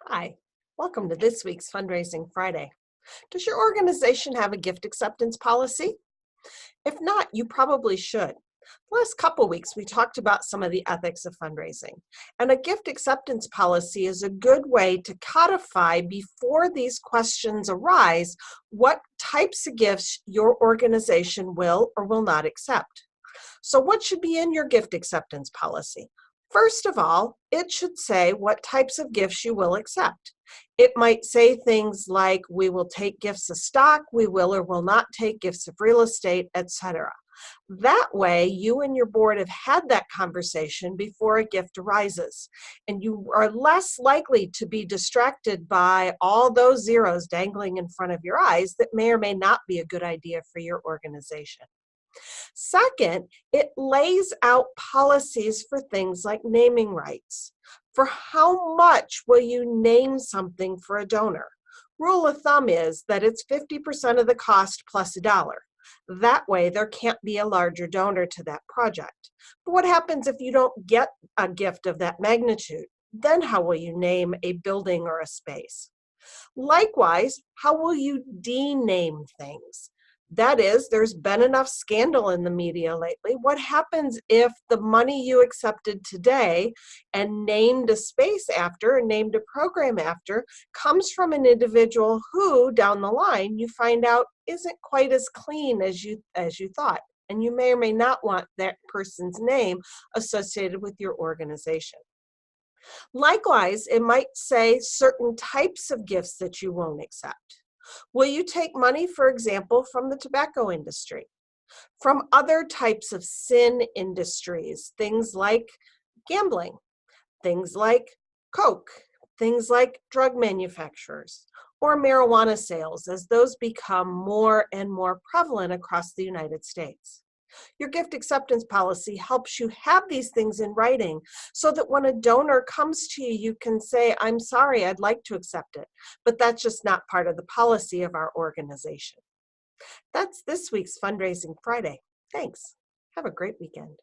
Hi, welcome to this week's Fundraising Friday. Does your organization have a gift acceptance policy? If not, you probably should. The last couple weeks, we talked about some of the ethics of fundraising, and a gift acceptance policy is a good way to codify before these questions arise what types of gifts your organization will or will not accept. So, what should be in your gift acceptance policy? First of all, it should say what types of gifts you will accept. It might say things like, we will take gifts of stock, we will or will not take gifts of real estate, etc. That way, you and your board have had that conversation before a gift arises, and you are less likely to be distracted by all those zeros dangling in front of your eyes that may or may not be a good idea for your organization. Second, it lays out policies for things like naming rights. For how much will you name something for a donor? Rule of thumb is that it's 50% of the cost plus a dollar. That way, there can't be a larger donor to that project. But what happens if you don't get a gift of that magnitude? Then how will you name a building or a space? Likewise, how will you dename things? That is, there's been enough scandal in the media lately. What happens if the money you accepted today and named a space after and named a program after comes from an individual who, down the line, you find out isn't quite as clean as you thought? And you may or may not want that person's name associated with your organization. Likewise, it might say certain types of gifts that you won't accept. Will you take money, for example, from the tobacco industry, from other types of sin industries, things like gambling, things like Coke, things like drug manufacturers, or marijuana sales as those become more and more prevalent across the United States? Your gift acceptance policy helps you have these things in writing so that when a donor comes to you, you can say, I'm sorry, I'd like to accept it, but that's just not part of the policy of our organization. That's this week's Fundraising Friday. Thanks. Have a great weekend.